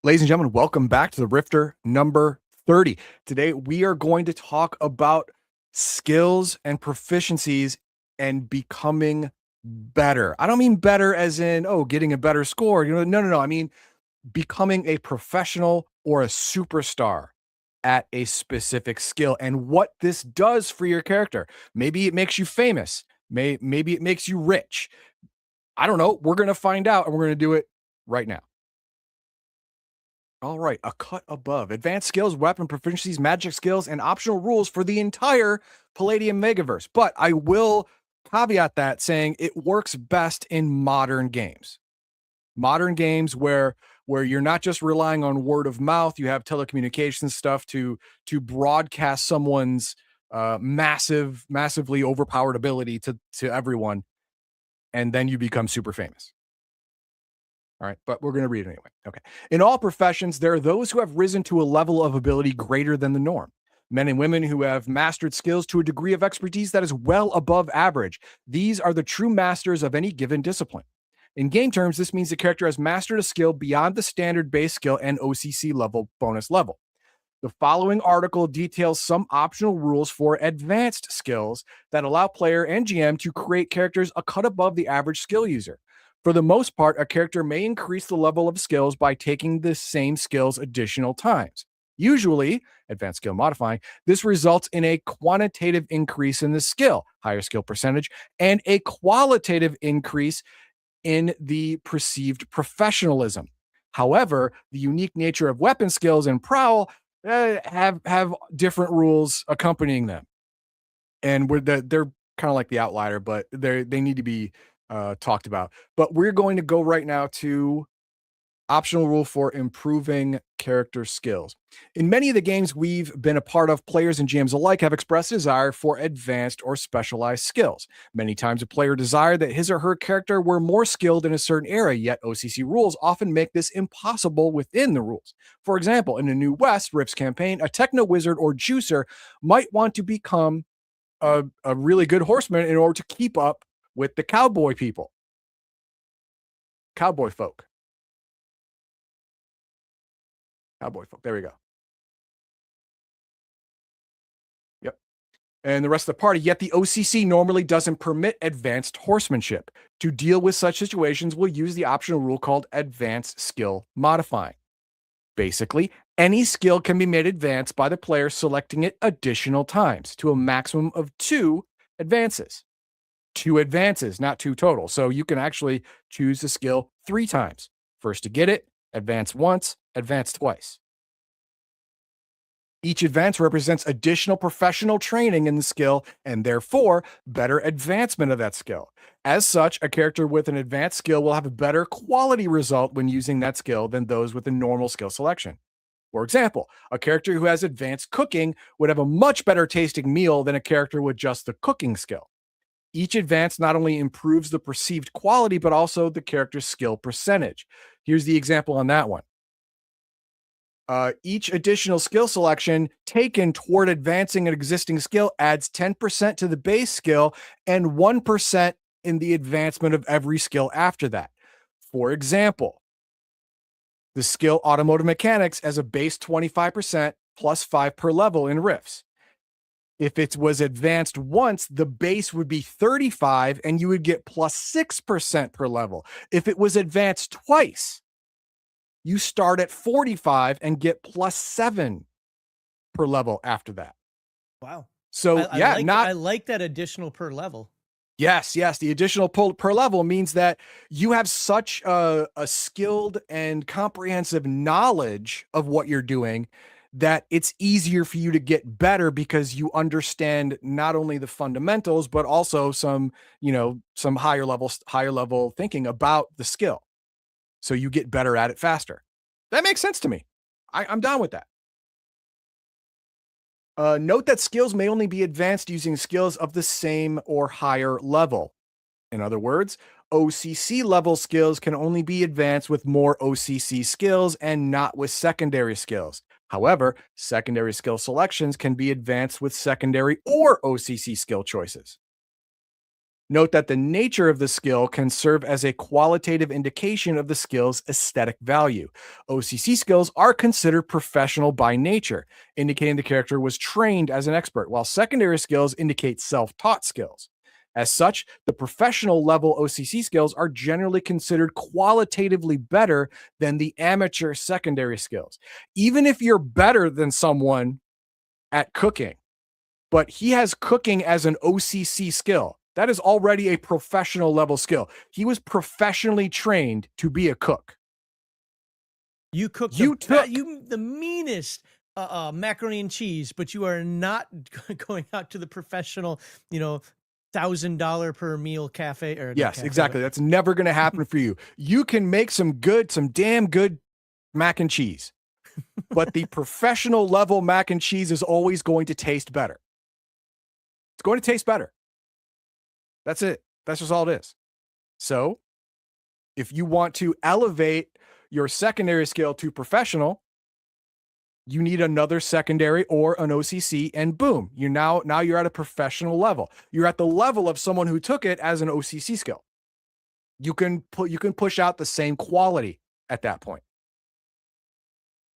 Ladies and gentlemen, welcome back to the Rifter number 30. Today, we are going to talk about skills and proficiencies and becoming better. I don't mean better as in, oh, getting a better score. No. I mean, becoming a professional or a superstar at a specific skill and what this does for your character. Maybe it makes you famous. Maybe it makes you rich. I don't know. We're going to find out and we're going to do it right now. All right, a cut above. Advanced skills, weapon proficiencies, magic skills, and optional rules for the entire Palladium Megaverse. But I will caveat that saying it works best in modern games. Modern games where you're not just relying on word of mouth, you have telecommunications stuff to broadcast someone's massively overpowered ability to everyone, and then you become super famous. All right, but we're going to read it anyway. Okay. In all professions, there are those who have risen to a level of ability greater than the norm. Men and women who have mastered skills to a degree of expertise that is well above average. These are the true masters of any given discipline. In game terms, this means the character has mastered a skill beyond the standard base skill and OCC level bonus level. The following article details some optional rules for advanced skills that allow player and GM to create characters a cut above the average skill user. For the most part, a character may increase the level of skills by taking the same skills additional times. Usually, advanced skill modifying, this results in a quantitative increase in the skill, higher skill percentage, and a qualitative increase in the perceived professionalism. However, the unique nature of weapon skills and prowl have different rules accompanying them, and they're kind of like the outlier, but they need to be talked about. But we're going to go right now to optional rule for improving character skills. In many of the games we've been a part of, players and GMs alike have expressed desire for advanced or specialized skills. Many times a player desired that his or her character were more skilled in a certain area, yet OCC rules often make this impossible within the rules. For example, in a New West Rifts campaign, a techno wizard or juicer might want to become a really good horseman in order to keep up with the cowboy people. Cowboy folk. There we go. Yep. And the rest of the party. Yet the OCC normally doesn't permit advanced horsemanship. To deal with such situations, we'll use the optional rule called advanced skill modifying. Basically, any skill can be made advanced by the player selecting it additional times to a maximum of 2 advances. 2 advances, not 2 total. So you can actually choose the skill 3 times. First to get it, advance once, advance twice. Each advance represents additional professional training in the skill and therefore better advancement of that skill. As such, a character with an advanced skill will have a better quality result when using that skill than those with a normal skill selection. For example, a character who has advanced cooking would have a much better tasting meal than a character with just the cooking skill. Each advance not only improves the perceived quality, but also the character's skill percentage. Here's the example on that one. Each additional skill selection taken toward advancing an existing skill adds 10% to the base skill and 1% in the advancement of every skill after that. For example, the skill automotive mechanics as a base 25% plus 5 per level in Rifts. If it was advanced once, the base would be 35 and you would get plus 6% per level. If it was advanced twice, you start at 45 and get plus 7 per level after that. Wow. So I like that additional per level. Yes. The additional per level means that you have such a skilled and comprehensive knowledge of what you're doing that it's easier for you to get better because you understand not only the fundamentals, but also some higher level thinking about the skill. So you get better at it faster. That makes sense to me. I'm down with that. Note that skills may only be advanced using skills of the same or higher level. In other words, OCC level skills can only be advanced with more OCC skills and not with secondary skills. However, secondary skill selections can be advanced with secondary or OCC skill choices. Note that the nature of the skill can serve as a qualitative indication of the skill's aesthetic value. OCC skills are considered professional by nature, indicating the character was trained as an expert, while secondary skills indicate self-taught skills. As such, the professional level OCC skills are generally considered qualitatively better than the amateur secondary skills. Even if you're better than someone at cooking, but he has cooking as an OCC skill, that is already a professional level skill. He was professionally trained to be a cook. You took the meanest macaroni and cheese, but you are not going out to the professional, $1,000 per meal cafe. Or yes, cafe, exactly. That's never going to happen for you. You can make some damn good mac and cheese, but the professional level mac and cheese is always going to taste better. It's going to taste better. That's it. That's just all it is. So if you want to elevate your secondary skill to professional, you need another secondary or an OCC, and boom, now you're at a professional level. You're at the level of someone who took it as an OCC skill. You can push out the same quality at that point.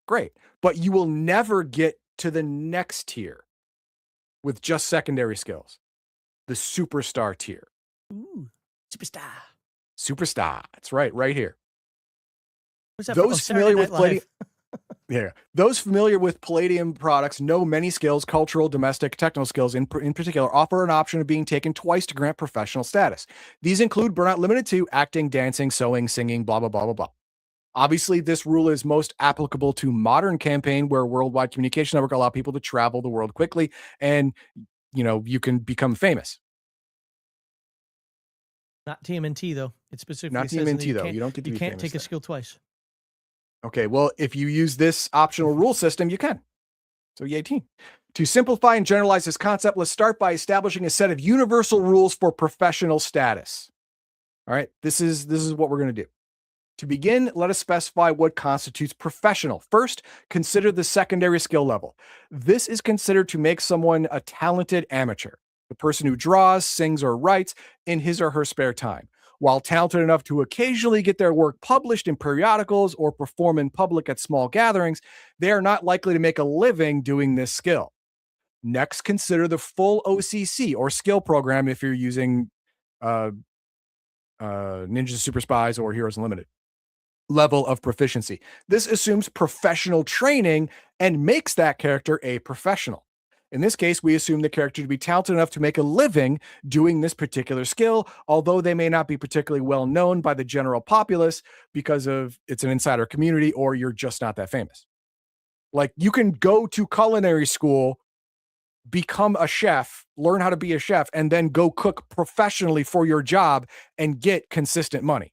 Great. But you will never get to the next tier with just secondary skills. The superstar tier. Ooh, superstar. Superstar. That's right here. What's that? Those familiar with Palladium, those familiar with Palladium products know many skills, cultural, domestic, technical skills in particular, offer an option of being taken twice to grant professional status. These include, but not limited to, acting, dancing, sewing, singing, blah, blah, blah, blah, blah. Obviously, this rule is most applicable to modern campaign where Worldwide Communication Network allow people to travel the world quickly and, you can become famous. Not TMNT, though. It specifically not says TMNT, though. You don't get to you be can't famous take there. a skill twice. Okay, well, if you use this optional rule system, you can. So yay team. To simplify and generalize this concept, let's start by establishing a set of universal rules for professional status. All right, this is what we're going to do. To begin, let us specify what constitutes professional. First, consider the secondary skill level. This is considered to make someone a talented amateur, the person who draws, sings, or writes in his or her spare time. While talented enough to occasionally get their work published in periodicals or perform in public at small gatherings, they are not likely to make a living doing this skill. Next, consider the full OCC or skill program if you're using Ninja Super Spies or Heroes Unlimited level of proficiency. This assumes professional training and makes that character a professional. In this case, we assume the character to be talented enough to make a living doing this particular skill, although they may not be particularly well known by the general populace because of it's an insider community or you're just not that famous. Like, you can go to culinary school, become a chef, learn how to be a chef, and then go cook professionally for your job and get consistent money.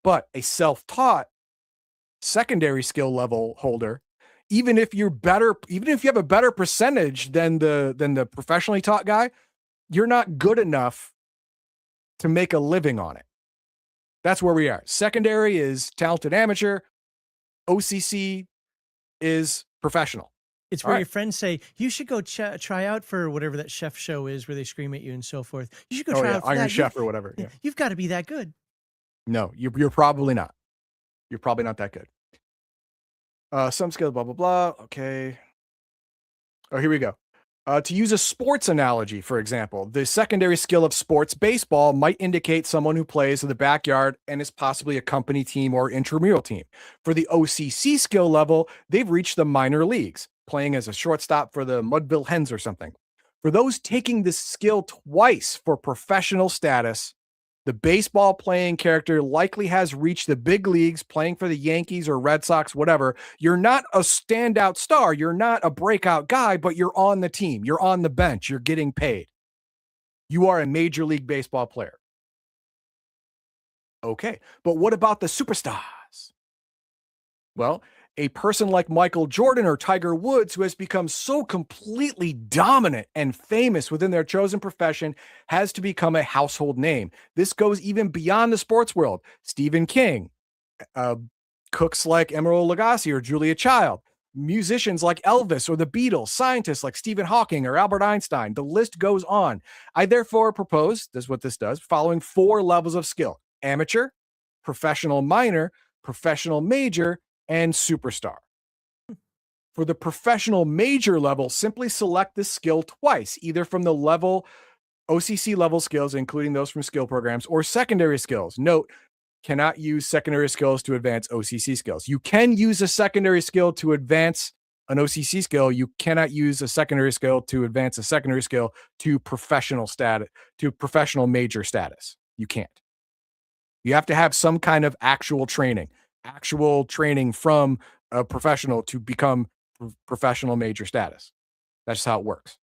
But a self-taught secondary skill level holder, even if you have a better percentage than the professionally taught guy, you're not good enough to make a living on it. That's where we are. Secondary is talented amateur. OCC is professional. It's where your friends say, you should go try out for whatever that chef show is where they scream at you and so forth. You should go try out for Iron that. Chef or whatever. Yeah. You've got to be that good. No, you're probably not. You're probably not that good. Some skills, blah, blah, blah. Okay. Oh, here we go. To use a sports analogy, for example, the secondary skill of sports baseball might indicate someone who plays in the backyard and is possibly a company team or intramural team. For the OCC skill level, they've reached the minor leagues, playing as a shortstop for the Mudville Hens or something. For those taking this skill twice for professional status, the baseball playing character likely has reached the big leagues playing for the Yankees or Red Sox, whatever. You're not a standout star. You're not a breakout guy, but you're on the team. You're on the bench. You're getting paid. You are a Major League Baseball player. Okay, but what about the superstars? Well, a person like Michael Jordan or Tiger Woods, who has become so completely dominant and famous within their chosen profession, has to become a household name. This goes even beyond the sports world. Stephen King, cooks like Emerald Lagasse or Julia Child. musicians like Elvis or the Beatles, scientists like Stephen Hawking or Albert Einstein. The list goes on. I therefore propose, this is what this does, following 4 levels of skill: amateur, professional minor, professional major, and superstar. For the professional major level, simply select this skill twice, either from the level OCC level skills, including those from skill programs, or secondary skills. Note, cannot use secondary skills to advance OCC skills. You can use a secondary skill to advance an OCC skill. You cannot use a secondary skill to advance a secondary skill to professional status, to professional major status. You can't. You have to have some kind of actual training from a professional to become professional major status. That's how it works.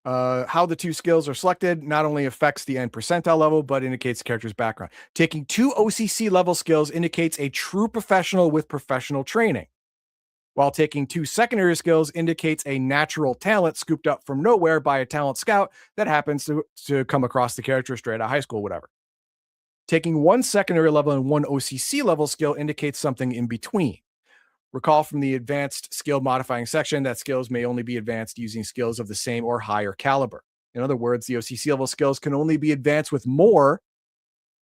How the 2 skills are selected not only affects the end percentile level, but indicates the character's background. Taking 2 OCC level skills indicates a true professional with professional training, while taking 2 secondary skills indicates a natural talent scooped up from nowhere by a talent scout that happens to come across the character straight out of high school, whatever. Taking 1 secondary level and 1 OCC level skill indicates something in between. Recall from the advanced skill modifying section that skills may only be advanced using skills of the same or higher caliber. In other words, the OCC level skills can only be advanced with more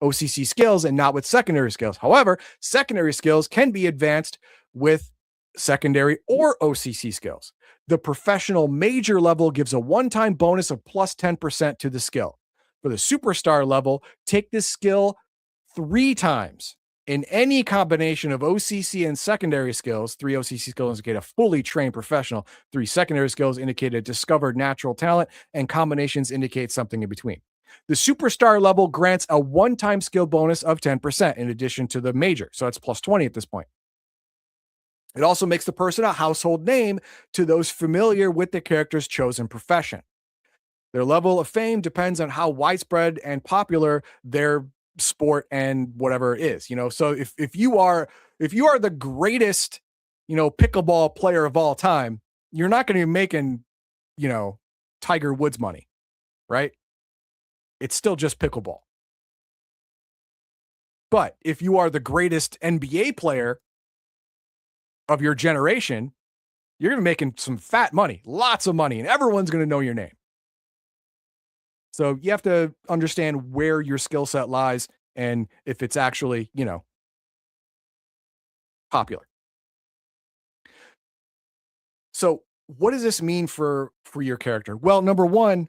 OCC skills and not with secondary skills. However, secondary skills can be advanced with secondary or OCC skills. The professional major level gives a one-time bonus of plus 10% to the skill. For the superstar level, take this skill 3 times. In any combination of OCC and secondary skills, 3 OCC skills indicate a fully trained professional, 3 secondary skills indicate a discovered natural talent, and combinations indicate something in between. The superstar level grants a one-time skill bonus of 10% in addition to the major, so it's plus 20 at this point. It also makes the person a household name to those familiar with the character's chosen profession. Their level of fame depends on how widespread and popular their sport and whatever it is, so if you are the greatest, pickleball player of all time, you're not going to be making, Tiger Woods money, right? It's still just pickleball. But if you are the greatest NBA player of your generation, you're going to be making some fat money, lots of money, and everyone's going to know your name. So you have to understand where your skill set lies and if it's actually, popular. So what does this mean for your character? Well, number one,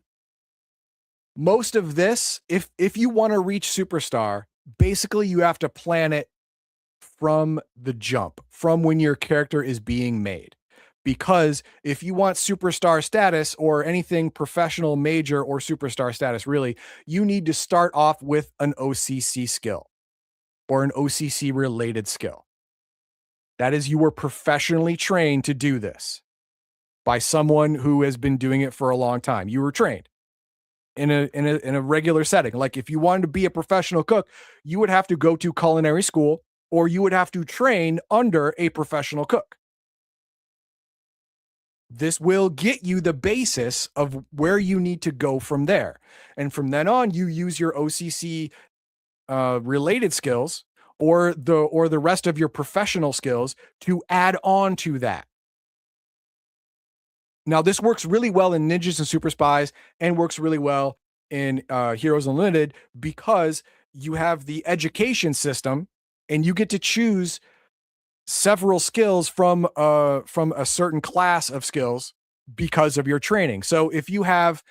most of this, if you want to reach superstar, basically you have to plan it from the jump, from when your character is being made. Because if you want superstar status or anything professional, major, or superstar status, really, you need to start off with an OCC skill or an OCC related skill. That is, you were professionally trained to do this by someone who has been doing it for a long time. You were trained in a regular setting. Like if you wanted to be a professional cook, you would have to go to culinary school or you would have to train under a professional cook. This will get you the basis of where you need to go from there. And from then on, you use your OCC related skills or the rest of your professional skills to add on to that. Now, this works really well in Ninjas and Super Spies and works really well in Heroes Unlimited because you have the education system and you get to choose several skills from a certain class of skills because of your training. So if you have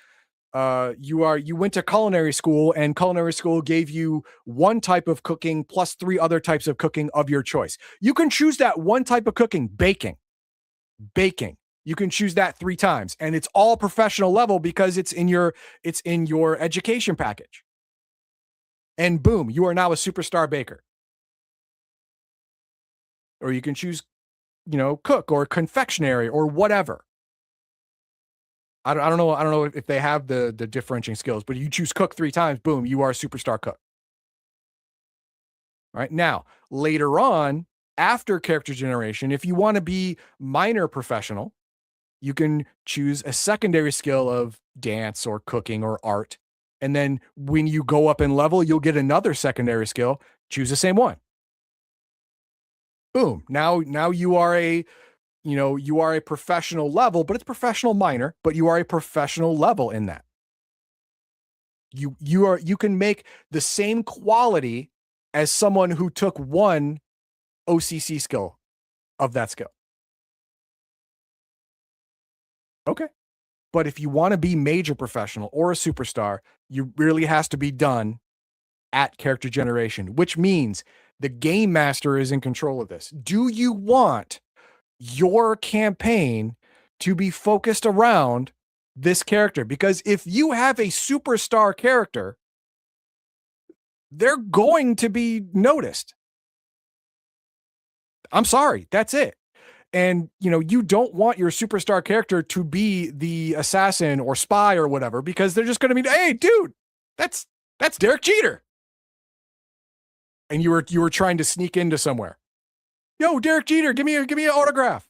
you went to culinary school and culinary school gave you one type of cooking plus 3 other types of cooking of your choice. You can choose that one type of cooking, baking. You can choose that 3 times and it's all professional level because it's in your education package. And boom, you are now a superstar baker. Or you can choose, cook or confectionery or whatever. I don't know if they have the differentiating skills, but you choose cook 3 times, boom, you are a superstar cook. All right. Now, later on, after character generation, if you want to be minor professional, you can choose a secondary skill of dance or cooking or art. And then when you go up in level, you'll get another secondary skill, choose the same one. Boom. Now you are you are a professional level, but it's professional minor, but you are a professional level in that. You can make the same quality as someone who took one OCC skill of that skill. Okay. But if you want to be major professional or a superstar, you really has to be done at character generation, which means the game master is in control of this. Do you want your campaign to be focused around this character? Because if you have a superstar character, they're going to be noticed. I'm sorry, that's it. And you don't want your superstar character to be the assassin or spy or whatever, because they're just going to be, hey, dude, that's Derek Jeter. And you were trying to sneak into somewhere. Yo, Derek Jeter, give me an autograph.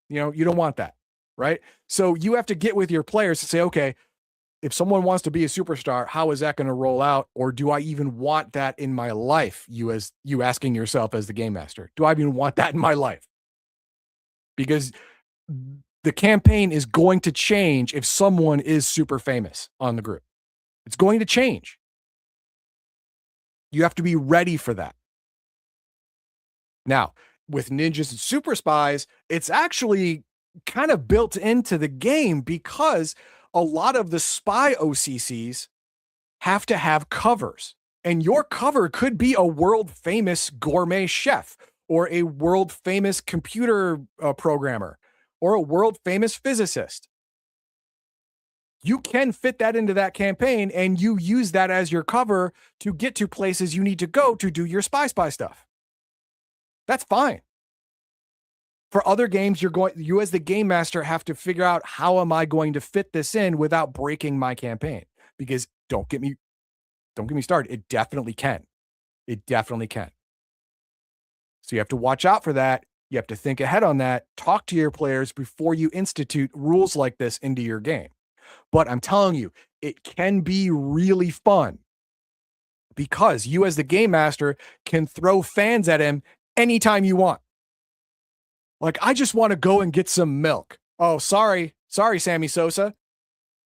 You don't want that, right? So you have to get with your players to say, okay, if someone wants to be a superstar, how is that going to roll out? Or do I even want that in my life? You asking yourself as the game master, do I even want that in my life? Because the campaign is going to change if someone is super famous on the group. It's going to change. You have to be ready for that. Now, with ninjas and super spies, it's actually kind of built into the game because a lot of the spy OCCs have to have covers. And your cover could be a world famous gourmet chef, or a world famous computer programmer, or a world famous physicist. You can fit that into that campaign, and you use that as your cover to get to places you need to go to do your spy stuff. That's fine. For other games, you as the game master have to figure out, how am I going to fit this in without breaking my campaign? Because don't get me started. It definitely can. It definitely can. So you have to watch out for that. You have to think ahead on that. Talk to your players before you institute rules like this into your game. But I'm telling you, it can be really fun because you as the game master can throw fans at him anytime you want. Like, I just want to go and get some milk. Oh, sorry, Sammy Sosa.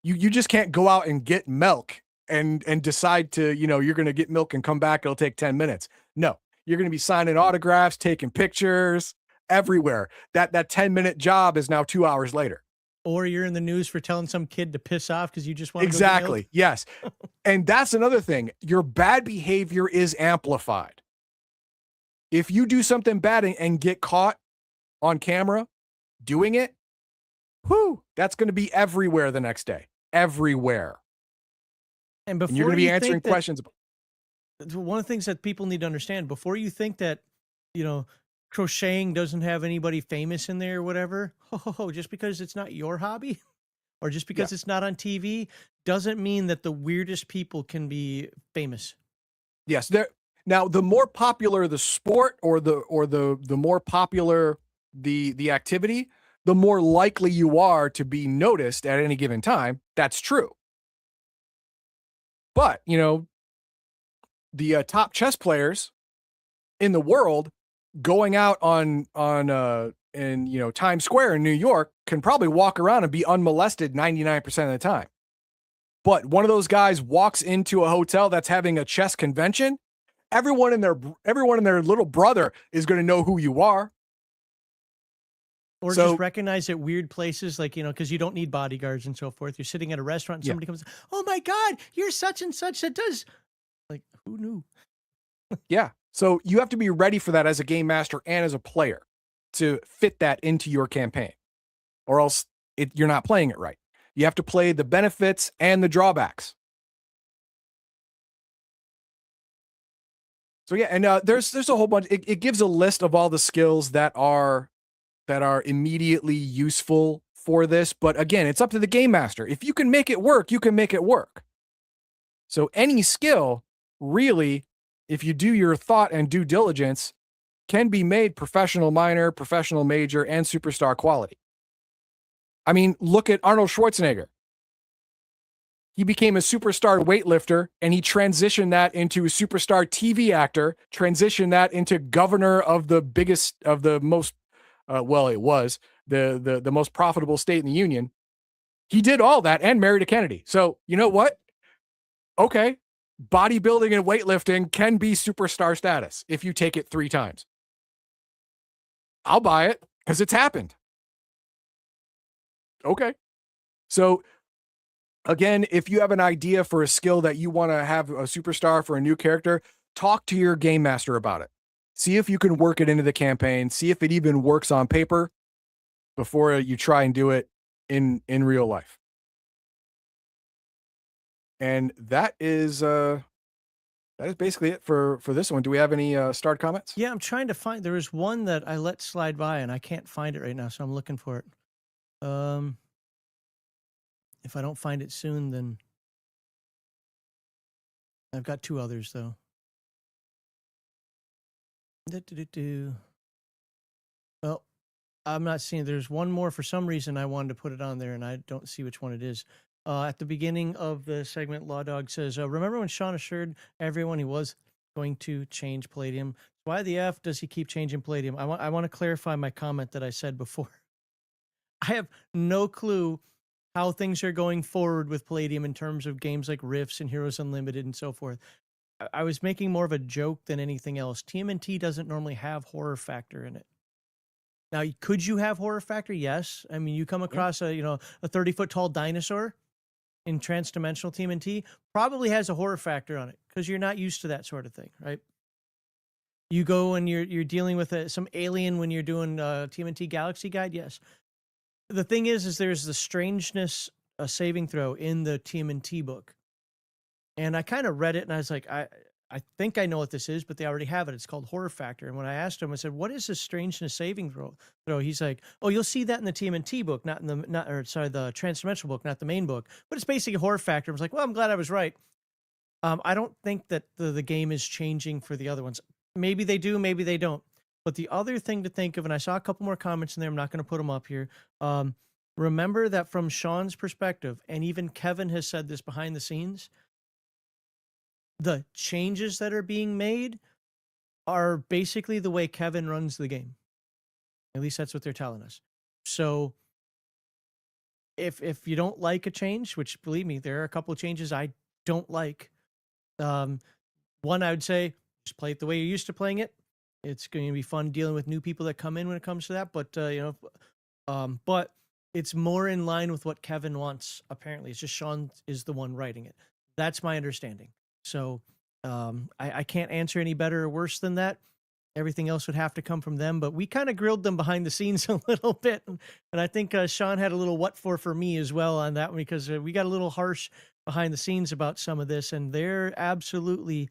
You just can't go out and get milk and decide to, you're going to get milk and come back. It'll take 10 minutes. No, you're going to be signing autographs, taking pictures everywhere. That 10-minute job is now 2 hours later. Or you're in the news for telling some kid to piss off because you just want to Exactly. Yes. And that's another thing. Your bad behavior is amplified. If you do something bad and get caught on camera doing it, that's going to be everywhere the next day. Everywhere. And you're going to be answering questions. One of the things that people need to understand, before you think that, crocheting doesn't have anybody famous in there or whatever, just because it's not your hobby or just because it's not on TV doesn't mean that the weirdest people can be famous. Yes. Now, the more popular the sport or the more popular the activity, the more likely you are to be noticed at any given time. That's true. But, the top chess players in the world going out on Times Square in New York can probably walk around and be unmolested 99% of the time. But one of those guys walks into a hotel that's having a chess convention, everyone in their little brother is going to know who you are. Or just recognize at weird places, like, because you don't need bodyguards and so forth. You're sitting at a restaurant and somebody comes, oh my God, you're such and such that does. Like, who knew? Yeah. So you have to be ready for that as a game master and as a player to fit that into your campaign, or else you're not playing it right. You have to play the benefits and the drawbacks. So yeah, and there's a whole bunch. It gives a list of all the skills that are immediately useful for this. But again, it's up to the game master. If you can make it work, you can make it work. So any skill, really, if you do your thought and due diligence, can be made professional minor, professional major, and superstar quality. I mean, look at Arnold Schwarzenegger. he became a superstar weightlifter, and he transitioned that into a superstar TV actor, transitioned that into governor of the biggest, of the most, well, it was the most profitable state in the union. He did all that and married a Kennedy. So you know what? Okay, bodybuilding and weightlifting can be superstar status if you take it 3 times. I'll buy it because it's happened. Okay. So again, if you have an idea for a skill that you want to have a superstar for a new character, talk to your game master about it. See if you can work it into the campaign. See if it even works on paper before you try and do it in real life. And that is basically it for this one. Do we have any start comments? Yeah, I'm trying to find. There was one that I let slide by, and I can't find it right now, so I'm looking for it. If I don't find it soon, then I've got 2 others though. Well, I'm not seeing. There's one more. For some reason, I wanted to put it on there, and I don't see which one it is. At the beginning of the segment, Law Dog says, remember when Sean assured everyone he was going to change Palladium? Why the F does he keep changing Palladium? I want to clarify my comment that I said before. I have no clue how things are going forward with Palladium in terms of games like Rifts and Heroes Unlimited and so forth. I was making more of a joke than anything else. TMNT doesn't normally have horror factor in it. Now, could you have horror factor? Yes. I mean, you come across a 30-foot tall dinosaur in transdimensional TMNT, probably has a horror factor on it because you're not used to that sort of thing, right? You go and you're dealing with some alien when you're doing TMNT Galaxy Guide. Yes. The thing is there's the strangeness saving throw in the TMNT book, and I kind of read it and I was like, I think I know what this is, but they already have it. It's called horror factor. And when I asked him, I said, "What is this strangeness saving throw?" He's like, "Oh, you'll see that in the TMNT book, not in the the transdimensional book, not the main book. But it's basically horror factor." I was like, "Well, I'm glad I was right." I don't think that the game is changing for the other ones. Maybe they do, maybe they don't. But the other thing to think of, and I saw a couple more comments in there. I'm not going to put them up here. Remember that from Sean's perspective, and even Kevin has said this behind the scenes, the changes that are being made are basically the way Kevin runs the game. At least that's what they're telling us. So if you don't like a change, which believe me, there are a couple of changes I don't like. One, I would say just play it the way you're used to playing it. It's going to be fun dealing with new people that come in when it comes to that. But but it's more in line with what Kevin wants. Apparently, it's just Sean is the one writing it. That's my understanding. So I can't answer any better or worse than that. Everything else would have to come from them. But we kind of grilled them behind the scenes a little bit, and I think Sean had a little what for me as well on that one, because we got a little harsh behind the scenes about some of this, and they're absolutely.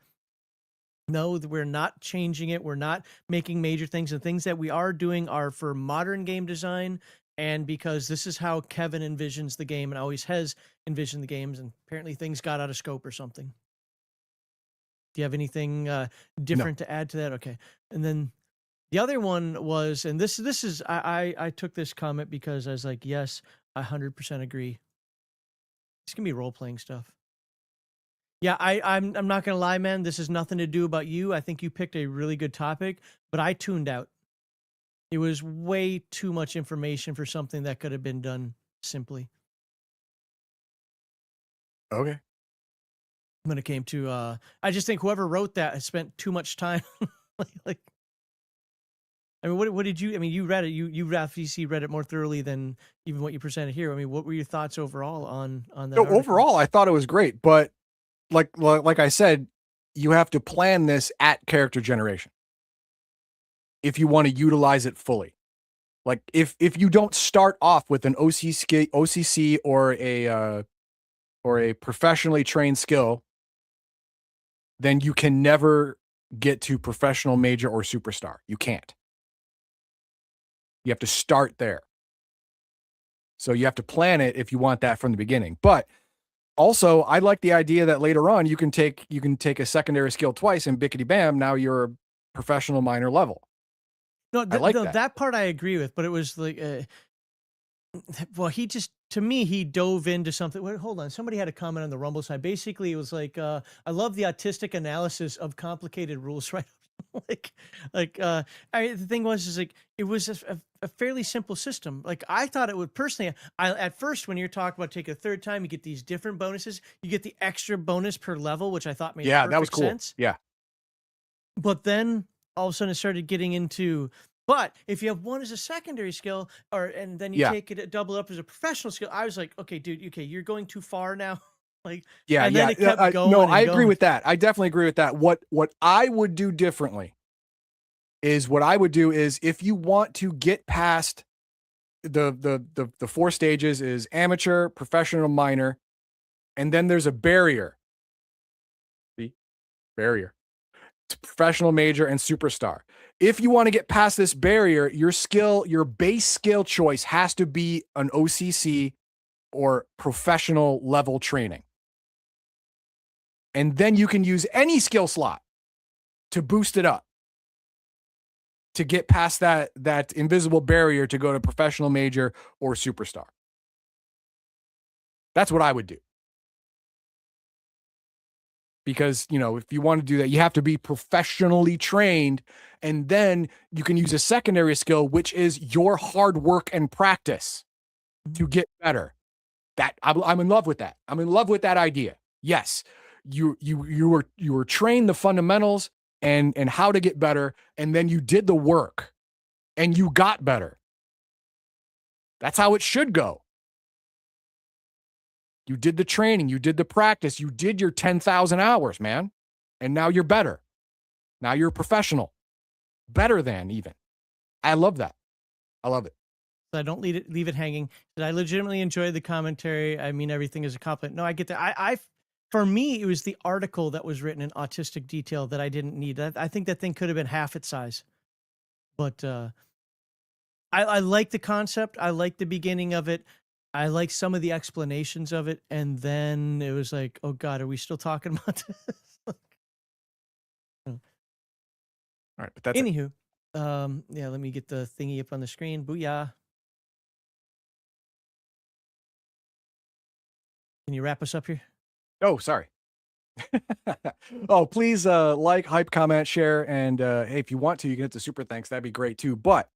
No, we're not changing it. We're not making major things. The things that we are doing are for modern game design, and because this is how Kevin envisions the game and always has envisioned the games, and apparently things got out of scope or something. Do you have anything different to add to that? Okay. And then the other one was, and this is, I took this comment because I was like, yes, I 100% agree. It's going to be role-playing stuff. Yeah, I'm not gonna lie, man. This has nothing to do about you. I think you picked a really good topic, but I tuned out. It was way too much information for something that could have been done simply. Okay. When it came to, I just think whoever wrote that has spent too much time. like, I mean, what did you? I mean, you read it. You obviously read it more thoroughly than even what you presented here. I mean, what were your thoughts overall on that? So overall, I thought it was great, but like I said, you have to plan this at character generation if you want to utilize it fully. Like if you don't start off with an OCC or a professionally trained skill, then you can never get to professional, major, or superstar. You can't. You have to start there. So you have to plan it if you want that from the beginning. But also, I like the idea that later on you can take a secondary skill twice and bickety bam, now you're a professional minor level. No, that part I agree with, but it was like, well, he just to me, he dove into something. Wait, hold on. Somebody had a comment on the Rumble side. Basically, it was like, I love the autistic analysis of complicated rules, right? like, the thing was, is like, it was a fairly simple system. Like, I thought it would personally, at first, when you're talking about taking a third time, you get these different bonuses. You get the extra bonus per level, which I thought made that was perfect cool. sense. Yeah. But then all of a sudden it started getting into, but if you have one as a secondary skill, and then you take it, double up as a professional skill, I was like, okay, dude, okay, you're going too far now. Like, and then it kept going. No, and I going. agree with that. I definitely agree with that. What I would do differently is if you want to get past the 4 stages is amateur, professional, minor, and then there's a barrier. See? Barrier. To professional, major, and superstar. If you want to get past this barrier, your base skill choice has to be an OCC or professional level training. And then you can use any skill slot to boost it up, to get past that invisible barrier to go to professional, major, or superstar. That's what I would do. Because, if you want to do that, you have to be professionally trained, and then you can use a secondary skill, which is your hard work and practice to get better. I'm in love with that. I'm in love with that idea. Yes, you were trained the fundamentals and how to get better, and then you did the work and you got better. That's how it should go. You did the training, you did the practice, you did your 10,000 hours, man. And now you're better. Now you're a professional. Better than even. I love that. I love it. I don't leave it hanging. Did I legitimately enjoy the commentary? I mean, everything is a compliment. No, I get that. For me, it was the article that was written in autistic detail that I didn't need. I think that thing could have been half its size. But I like the concept. I like the beginning of it. I like some of the explanations of it. And then it was like, oh God, are we still talking about this? All right, but that's anywho. Yeah, let me get the thingy up on the screen. Booyah. Can you wrap us up here? Oh, sorry. Oh, please like, hype, comment, share, and hey, if you want to, you can hit the super thanks. That'd be great too. But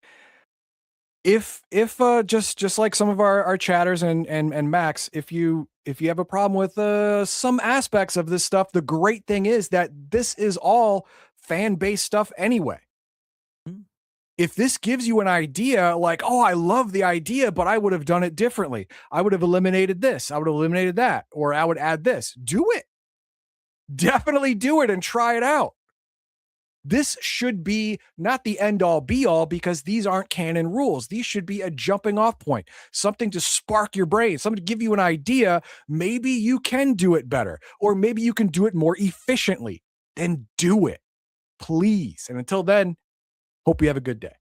if just like some of our chatters and Max, if you have a problem with some aspects of this stuff, the great thing is that this is all fan-based stuff anyway. If this gives you an idea, like, oh, I love the idea, but I would have done it differently. I would have eliminated this. I would have eliminated that, or I would add this. Do it. Definitely do it and try it out. This should be not the end all be all, because these aren't canon rules. These should be a jumping off point, something to spark your brain, something to give you an idea. Maybe you can do it better, or maybe you can do it more efficiently. Then do it, please. And until then, hope you have a good day.